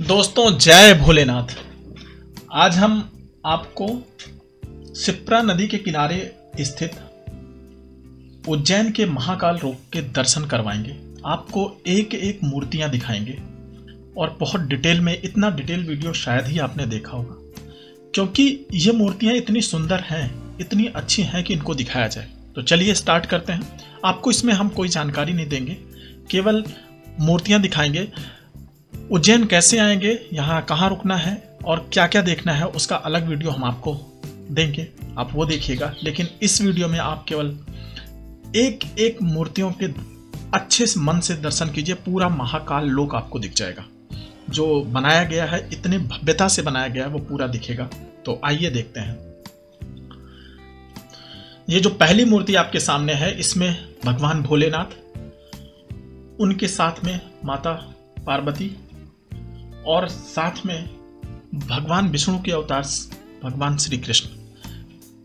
दोस्तों जय भोलेनाथ। आज हम आपको शिप्रा नदी के किनारे स्थित उज्जैन के महाकाल रूप के दर्शन करवाएंगे। आपको एक एक मूर्तियां दिखाएंगे और बहुत डिटेल में, इतना डिटेल वीडियो शायद ही आपने देखा होगा, क्योंकि ये मूर्तियां इतनी सुंदर हैं, इतनी अच्छी हैं कि इनको दिखाया जाए। तो चलिए स्टार्ट करते हैं। आपको इसमें हम कोई जानकारी नहीं देंगे, केवल मूर्तियां दिखाएंगे। उज्जैन कैसे आएंगे, यहाँ कहाँ रुकना है और क्या क्या देखना है, उसका अलग वीडियो हम आपको देंगे, आप वो देखिएगा। लेकिन इस वीडियो में आप केवल एक एक मूर्तियों के अच्छे से मन से दर्शन कीजिए। पूरा महाकाल लोक आपको दिख जाएगा। जो बनाया गया है, इतने भव्यता से बनाया गया है, वो पूरा दिखेगा। तो आइए देखते हैं। ये जो पहली मूर्ति आपके सामने है, इसमें भगवान भोलेनाथ, उनके साथ में माता पार्वती और साथ में भगवान विष्णु के अवतार भगवान श्री कृष्ण,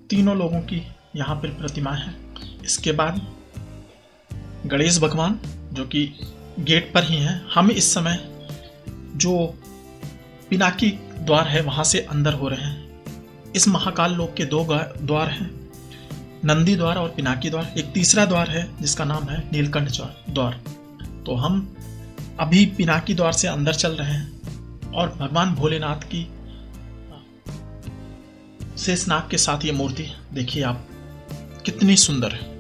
तीनों लोगों की यहाँ पर प्रतिमा है। इसके बाद गणेश भगवान जो कि गेट पर ही हैं। हम इस समय जो पिनाकी द्वार है वहाँ से अंदर हो रहे हैं। इस महाकाल लोक के दो द्वार हैं, नंदी द्वार और पिनाकी द्वार। एक तीसरा द्वार है जिसका नाम है नीलकंठ द्वार। तो हम अभी पिनाकी द्वार से अंदर चल रहे हैं और भगवान भोलेनाथ की शेषनाग के साथ ये मूर्ति देखिए आप, कितनी सुंदर है।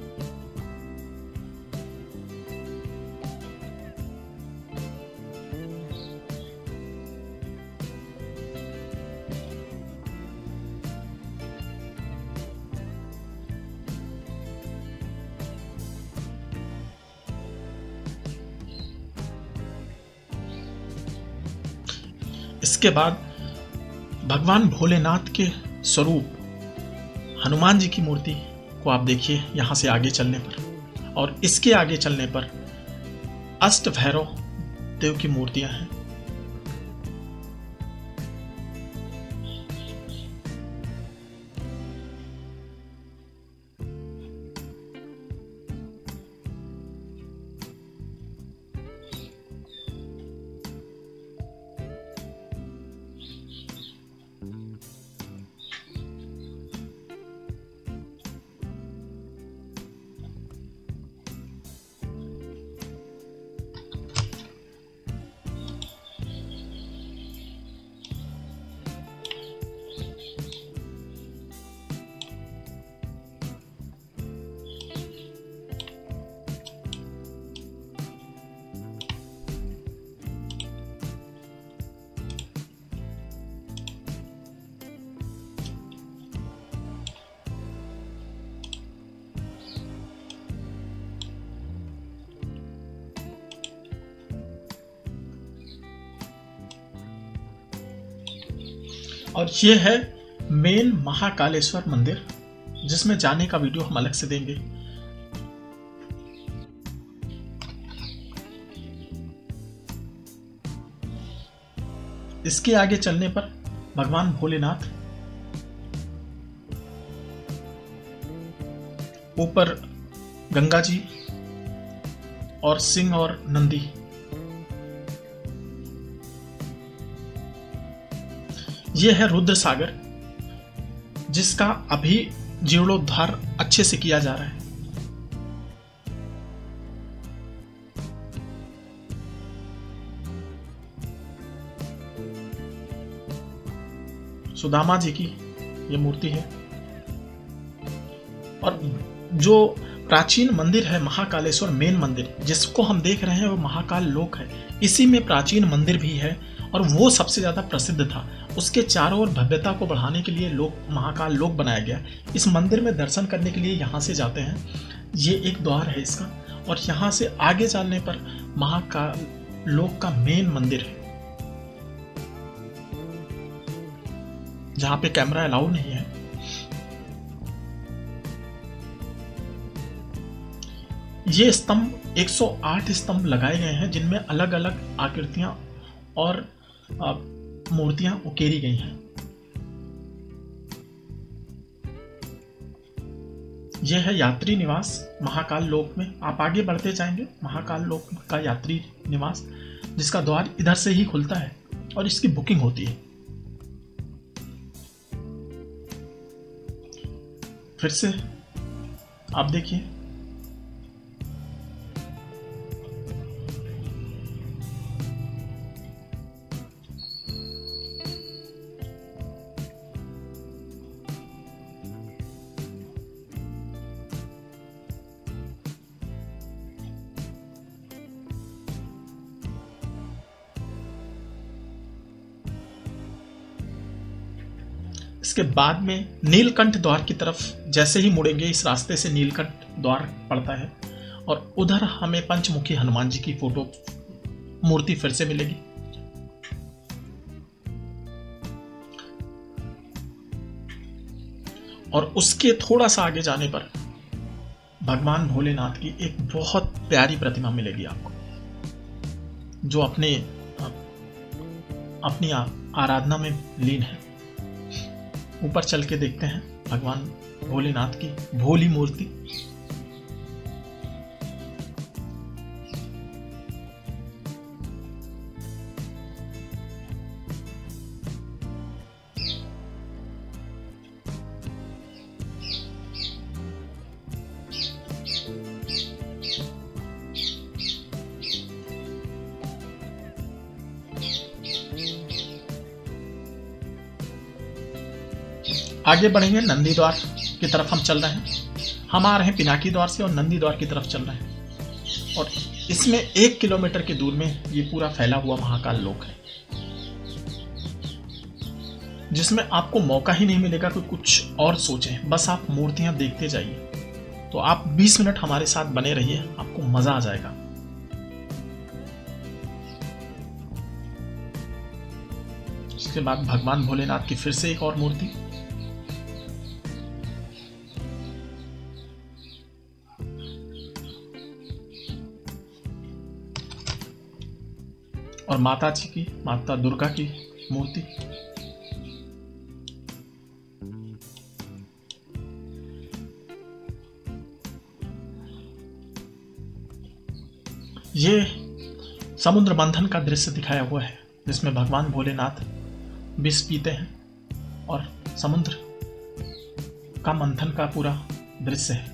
इसके बाद भगवान भोलेनाथ के स्वरूप हनुमान जी की मूर्ति को आप देखिए यहाँ से आगे चलने पर, और इसके आगे चलने पर अष्ट भैरव देव की मूर्तियां हैं। और ये है मेन महाकालेश्वर मंदिर, जिसमें जाने का वीडियो हम अलग से देंगे। इसके आगे चलने पर भगवान भोलेनाथ, ऊपर गंगा जी और सिंह और नंदी। यह है रुद्र सागर, जिसका अभी जीर्णोद्धार अच्छे से किया जा रहा है। सुदामा जी की यह मूर्ति है। और जो प्राचीन मंदिर है महाकालेश्वर मेन मंदिर, जिसको हम देख रहे हैं, वो महाकाल लोक है। इसी में प्राचीन मंदिर भी है और वो सबसे ज्यादा प्रसिद्ध था। उसके चारों ओर भव्यता को बढ़ाने के लिए महाकाल लोक बनाया गया। इस मंदिर में दर्शन करने के लिए यहाँ से जाते हैं। ये एक द्वार है इसका, और यहाँ से आगे चलने पर महाकाल लोक का मेन मंदिर है, जहाँ पे कैमरा अलाउ नहीं है। ये स्तंभ 108 स्तंभ लगाए गए हैं, जिनमें अलग अलग आकृतियां और मूर्तियां उकेरी गई हैं। यह है यात्री निवास महाकाल लोक में। आप आगे बढ़ते जाएंगे, महाकाल लोक का यात्री निवास, जिसका द्वार इधर से ही खुलता है और इसकी बुकिंग होती है। फिर से आप देखिए, इसके बाद में नीलकंठ द्वार की तरफ जैसे ही मुड़ेंगे, इस रास्ते से नीलकंठ द्वार पड़ता है और उधर हमें पंचमुखी हनुमान जी की फोटो मूर्ति फिर से मिलेगी। और उसके थोड़ा सा आगे जाने पर भगवान भोलेनाथ की एक बहुत प्यारी प्रतिमा मिलेगी आपको, जो अपनी आराधना में लीन है। ऊपर चल के देखते हैं भगवान भोलेनाथ की भोली मूर्ति। आगे बढ़ेंगे, नंदी द्वार की तरफ हम चल रहे हैं। हम आ रहे हैं पिनाकी द्वार से और नंदी द्वार की तरफ चल रहे हैं। और इसमें 1 किलोमीटर की दूर में ये पूरा फैला हुआ महाकाल लोक है, जिसमें आपको मौका ही नहीं मिलेगा कि कुछ और सोचें। बस आप मूर्तियां देखते जाइए। तो आप 20 मिनट हमारे साथ बने रहिए, आपको मजा आ जाएगा। उसके बाद भगवान भोलेनाथ की फिर से एक और मूर्ति। और माता जी की, माता दुर्गा की मूर्ति। ये समुद्र मंथन का दृश्य दिखाया हुआ है, जिसमें भगवान भोलेनाथ विष पीते हैं और समुद्र का मंथन का पूरा दृश्य है।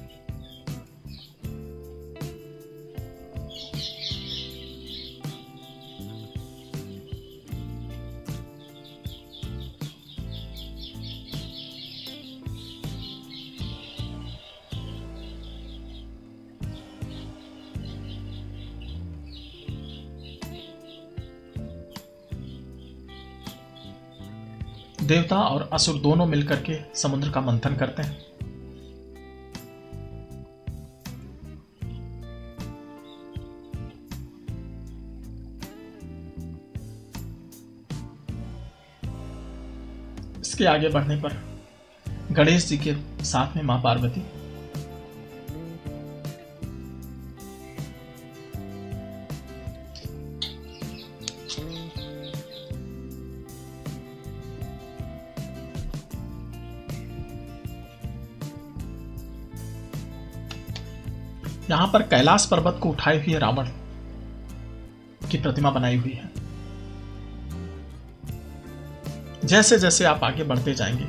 देवता और असुर दोनों मिलकर के समुद्र का मंथन करते हैं। इसके आगे बढ़ने पर गणेश जी के साथ में मां पार्वती। यहां पर कैलाश पर्वत को उठाए हुए रावण की प्रतिमा बनाई हुई है। जैसे जैसे आप आगे बढ़ते जाएंगे,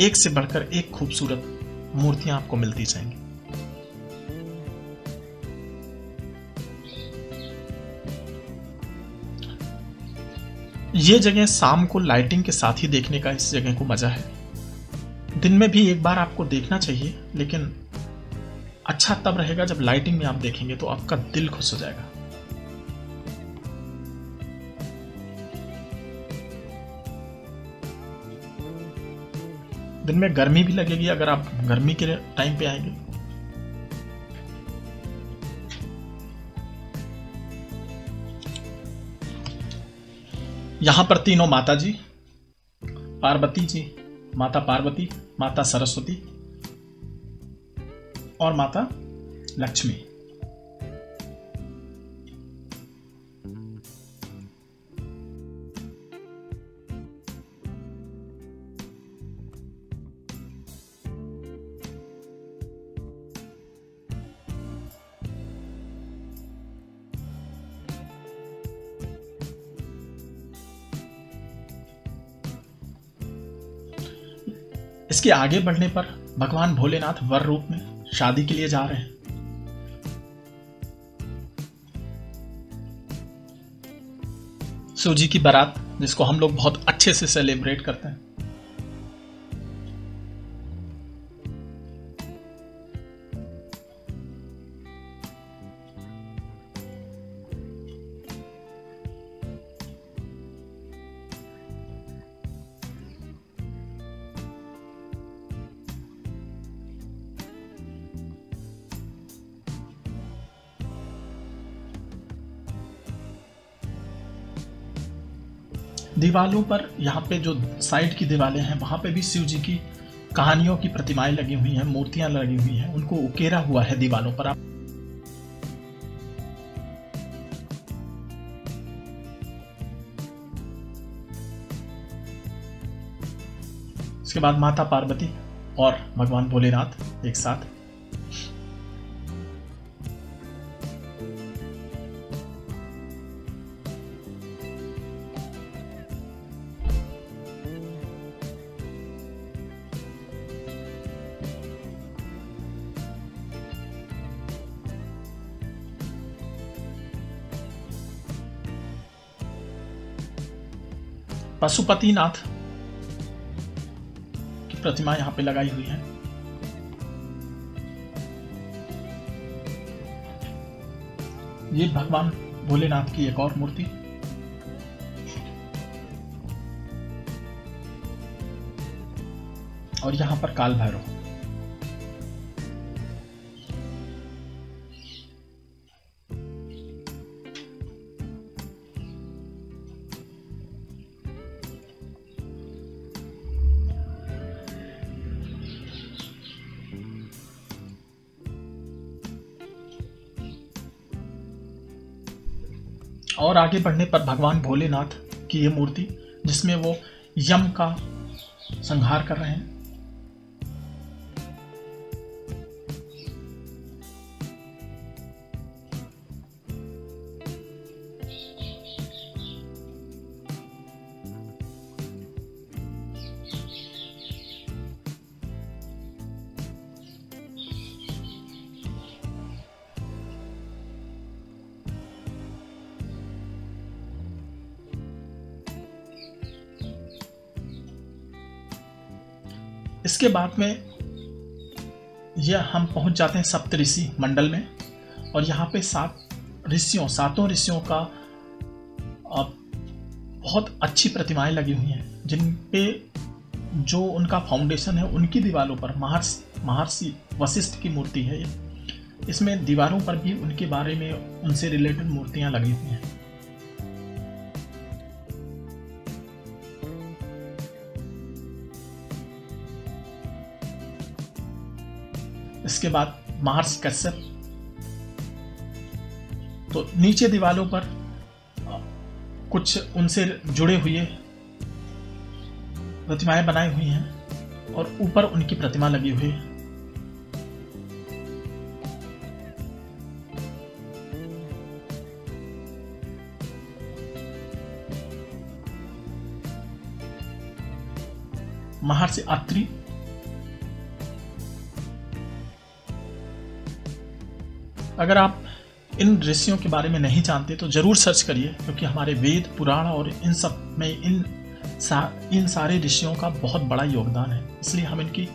एक से बढ़कर एक खूबसूरत मूर्तियां आपको मिलती जाएंगी। ये जगह शाम को लाइटिंग के साथ ही देखने का इस जगह को मजा है। दिन में भी एक बार आपको देखना चाहिए, लेकिन अच्छा तब रहेगा जब लाइटिंग में आप देखेंगे तो आपका दिल खुश हो जाएगा। दिन में गर्मी भी लगेगी अगर आप गर्मी के टाइम पे आएंगे। यहां पर तीनों माता जी, पार्वती जी, माता पार्वती, माता सरस्वती और माता लक्ष्मी। इसके आगे बढ़ने पर भगवान भोलेनाथ वर रूप में शादी के लिए जा रहे हैं। शिव जी की बारात, जिसको हम लोग बहुत अच्छे से सेलिब्रेट करते हैं। दीवालों पर, यहाँ पे जो साइड की दीवारें हैं वहां पे भी शिव जी की कहानियों की प्रतिमाएं लगी हुई हैं, मूर्तियां लगी हुई हैं, उनको उकेरा हुआ है दीवालों पर। आप इसके बाद माता पार्वती और भगवान भोलेनाथ एक साथ। पशुपतिनाथ की प्रतिमा यहां पे लगाई हुई है। ये भगवान भोलेनाथ की एक और मूर्ति। और यहां पर काल भैरव। और आगे बढ़ने पर भगवान भोलेनाथ की ये मूर्ति, जिसमें वो यम का संहार कर रहे हैं। इसके बाद में यह हम पहुंच जाते हैं सप्तऋषि मंडल में। और यहाँ पे सातों ऋषियों का बहुत अच्छी प्रतिमाएं लगी हुई हैं, जिन पे जो उनका फाउंडेशन है उनकी दीवारों पर महर्षि वशिष्ठ की मूर्ति है। इसमें दीवारों पर भी उनके बारे में, उनसे रिलेटेड मूर्तियां लगी हुई हैं। इसके बाद महर्षि कश्यप। तो नीचे दीवारों पर कुछ उनसे जुड़े हुए प्रतिमाएं बनाई हुई हैं और ऊपर उनकी प्रतिमा लगी हुई है। महर्षि अत्रि। अगर आप इन ऋषियों के बारे में नहीं जानते तो जरूर सर्च करिए, क्योंकि हमारे वेद पुराण और इन सब में इन सारे ऋषियों का बहुत बड़ा योगदान है। इसलिए हम इनकी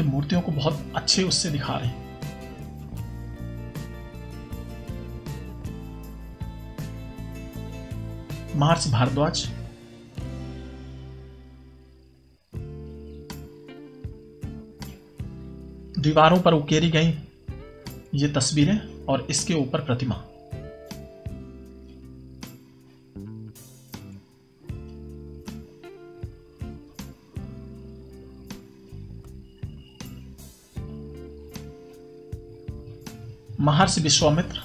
मूर्तियों को बहुत अच्छे उससे दिखा रहे हैं। महर्षि भारद्वाज। दीवारों पर उकेरी गई ये तस्वीरें और इसके ऊपर प्रतिमा। महर्षि विश्वामित्र।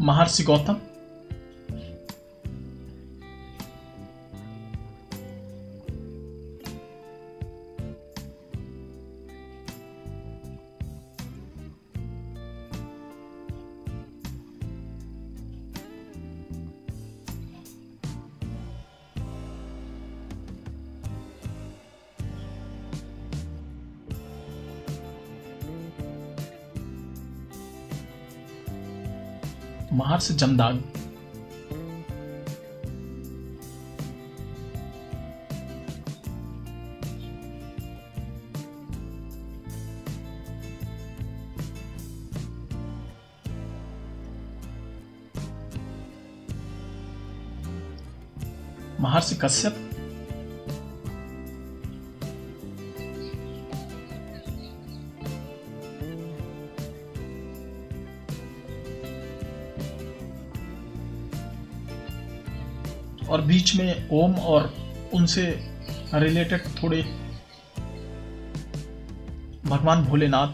महर्षि गौतम, महर्षि जमदाग, महर्षि कश्यप, और बीच में ओम और उनसे रिलेटेड थोड़े भगवान भोलेनाथ,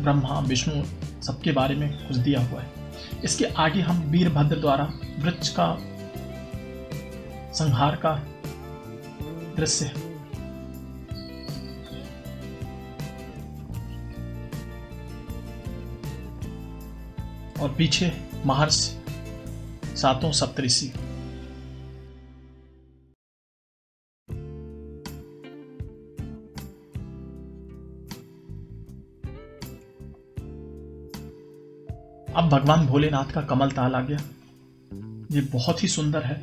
ब्रह्मा, विष्णु सबके बारे में कुछ दिया हुआ है। इसके आगे हम वीरभद्र द्वारा वृक्ष का संहार का दृश्य है। और पीछे महर्षि सातों सप्तऋषि। अब भगवान भोलेनाथ का कमल ताल आ गया। ये बहुत ही सुंदर है।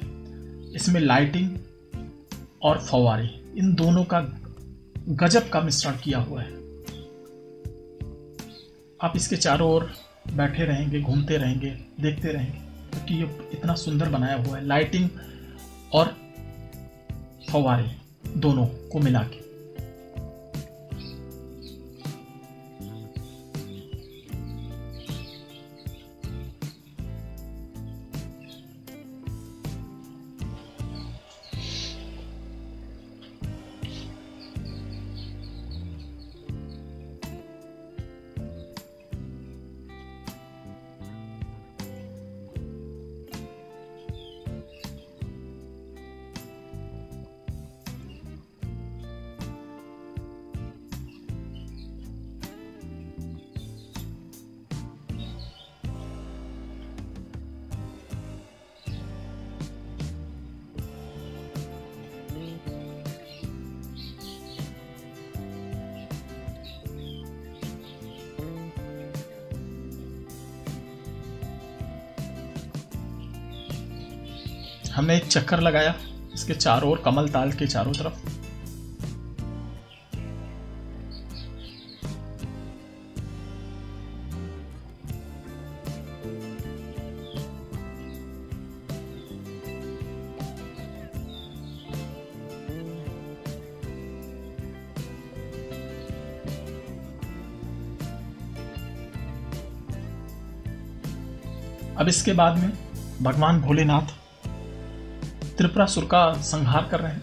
इसमें लाइटिंग और फव्वारे, इन दोनों का गजब का मिश्रण किया हुआ है। आप इसके चारों ओर बैठे रहेंगे, घूमते रहेंगे, देखते रहेंगे, क्योंकि ये इतना सुंदर बनाया हुआ है। लाइटिंग और फव्वारे दोनों को मिला के। हमने एक चक्कर लगाया इसके चारों ओर, कमल ताल के चारों तरफ। अब इसके बाद में भगवान भोलेनाथ त्रिपुरासुर का संहार कर रहे हैं।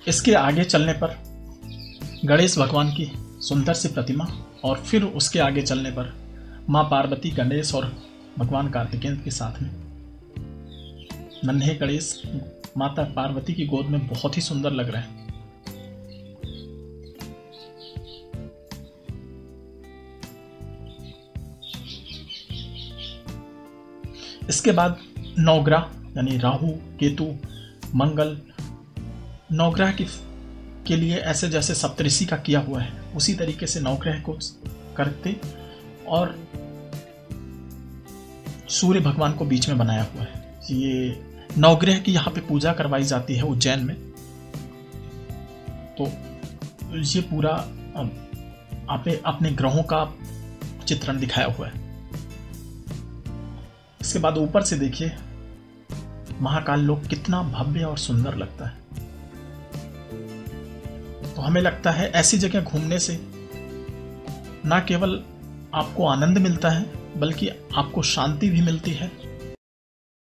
इसके आगे चलने पर गणेश भगवान की सुंदर सी प्रतिमा, और फिर उसके आगे चलने पर माँ पार्वती, गणेश और भगवान कार्तिकेय के साथ में नन्हे गणेश माता पार्वती की गोद में बहुत ही सुंदर लग रहे हैं। इसके बाद नवग्रह यानी राहु, केतु, मंगल, नवग्रह के लिए ऐसे जैसे सप्तऋषि का किया हुआ है उसी तरीके से नवग्रह को करते और सूर्य भगवान को बीच में बनाया हुआ है। ये नवग्रह की यहाँ पे पूजा करवाई जाती है उज्जैन में। तो ये पूरा अपने ग्रहों का चित्रण दिखाया हुआ है। इसके बाद ऊपर से देखिए महाकाल लोक कितना भव्य और सुंदर लगता है। तो हमें लगता है ऐसी जगह घूमने से ना केवल आपको आनंद मिलता है बल्कि आपको शांति भी मिलती है